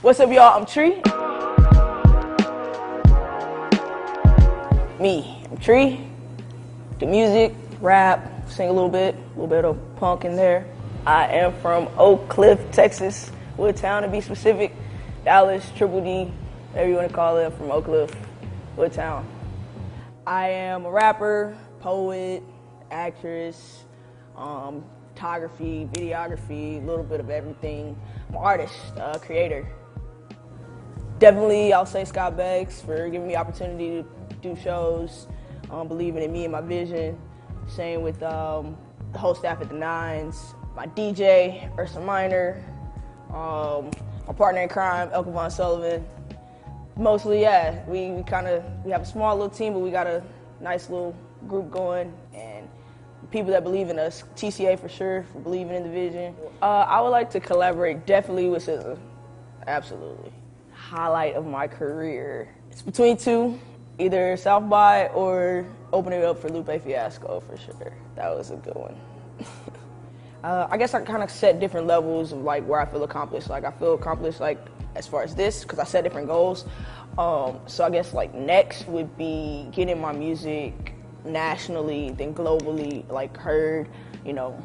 What's up, y'all? I'm Tree. I'm Tree. Do music, rap, sing a little bit of punk in there. I am from Oakcliff, Texas, Woodtown to be specific. Dallas, Triple D, whatever you want to call it, from Oakcliff, Woodtown. I am a rapper, poet, actress, photography, videography, a little bit of everything. I'm an artist, creator. Definitely, I'll say Scott Beggs for giving me the opportunity to do shows, believing in me and my vision. Same with the whole staff at the Nines, my DJ, Ursa Minor, my partner in crime, Elka Von Sullivan. Mostly, yeah, we have a small little team, but we got a nice little group going, and people that believe in us. TCA for sure, for believing in the vision. I would like to collaborate definitely with SZA, absolutely. Highlight of my career. It's between two, either South by or opening it up for Lupe Fiasco for sure. That was a good one. I guess I kind of set different levels of like where I feel accomplished. Like I feel accomplished like as far as this, because I set different goals. So I guess like next would be getting my music nationally, then globally like heard, you know,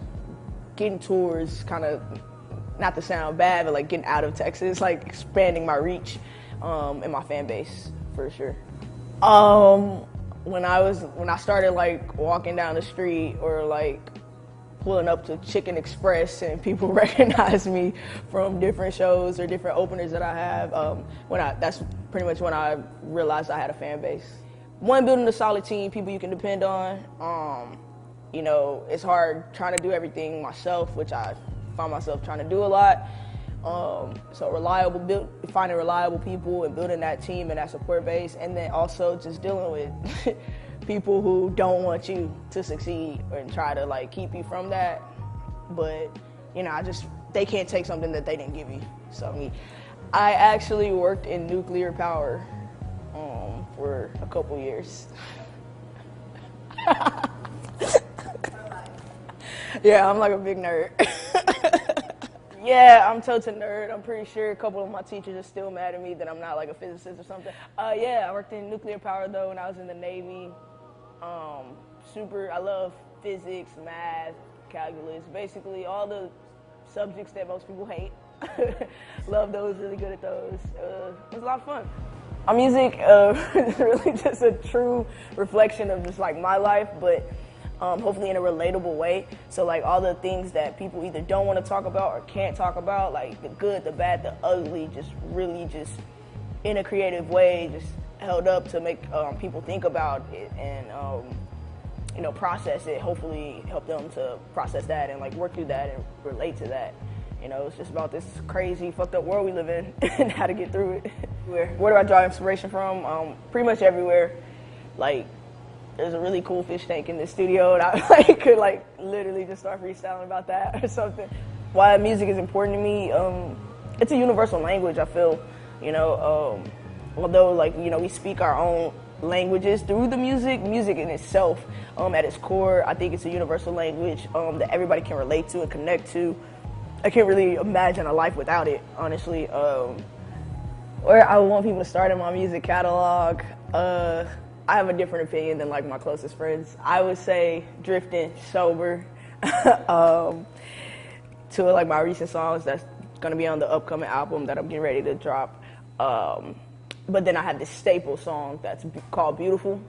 getting tours, kind of, not to sound bad, but like getting out of Texas, like expanding my reach and my fan base for sure. When I started like walking down the street or like pulling up to Chicken Express and people recognize me from different shows or different openers that I have, that's pretty much when I realized I had a fan base. One, building a solid team, people you can depend on. You know, it's hard trying to do everything myself, which I find myself trying to do a lot. So finding reliable people and building that team and that support base, and then also just dealing with people who don't want you to succeed and try to like keep you from that. But you know, they can't take something that they didn't give you. So I actually worked in nuclear power for a couple years. Yeah, I'm like a big nerd. Yeah, I'm totes a nerd. I'm pretty sure a couple of my teachers are still mad at me that I'm not like a physicist or something. Yeah, I worked in nuclear power though when I was in the Navy. I love physics, math, calculus, basically all the subjects that most people hate. Love those, really good at those. It was a lot of fun. My music is really just a true reflection of just like my life, but hopefully in a relatable way. So like all the things that people either don't want to talk about or can't talk about, like the good, the bad, the ugly, just really just in a creative way, just held up to make people think about it and you know, process it. Hopefully help them to process that and like work through that and relate to that. You know, it's just about this crazy, fucked up world we live in and how to get through it. Where do I draw inspiration from? Pretty much everywhere. Like, there's a really cool fish tank in the studio, and I like could like literally just start freestyling about that or something. Why music is important to me? It's a universal language, I feel. You know, although like, you know, we speak our own languages through the music in itself, at its core, I think it's a universal language that everybody can relate to and connect to. I can't really imagine a life without it, honestly. Where I want people to start in my music catalog, I have a different opinion than like my closest friends. I would say drifting sober to like my recent songs that's gonna be on the upcoming album that I'm getting ready to drop. But then I have this staple song that's called Beautiful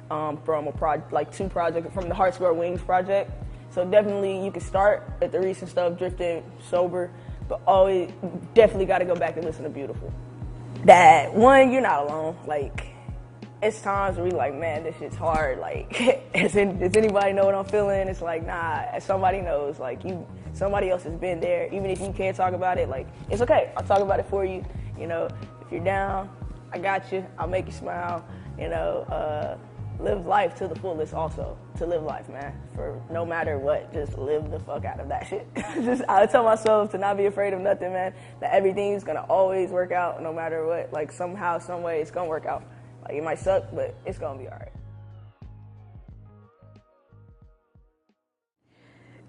from two projects from the Heart Square Wings project. So definitely you can start at the recent stuff, drifting sober, but always definitely got to go back and listen to Beautiful. That one, you're not alone. Like, it's times where we like, man, this shit's hard. Like, does anybody know what I'm feeling? It's like, nah, somebody knows. Like, somebody else has been there. Even if you can't talk about it, like, it's okay. I'll talk about it for you. You know, if you're down, I got you. I'll make you smile. You know, live life to the fullest also. To live life, man. For no matter what, just live the fuck out of that shit. I tell myself to not be afraid of nothing, man. That everything's gonna always work out no matter what. Like, somehow, some way, it's gonna work out. Like, it might suck, but it's gonna be all right.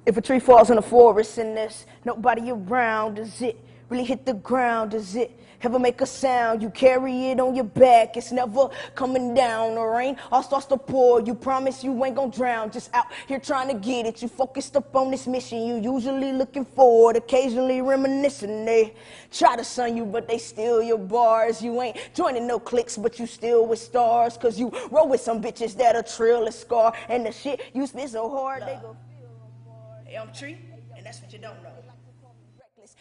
If a tree falls in the forest and there's nobody around, does it really hit the ground? Does it ever make a sound? You carry it on your back, it's never coming down. The rain all starts to pour, you promise you ain't gonna drown. Just out here trying to get it, you focused up on this mission. You usually looking forward, occasionally reminiscing. They try to sun you, but they steal your bars. You ain't joining no cliques, but you still with stars. Cause you roll with some bitches that'll trail a scar. And the shit you spit so hard, they go hey, I'm Tree, and that's what you don't know.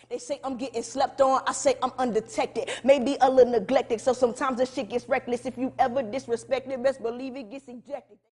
They say I'm getting slept on, I say I'm undetected, maybe a little neglected, so sometimes the shit gets reckless. If you ever disrespect it, best believe it gets ejected.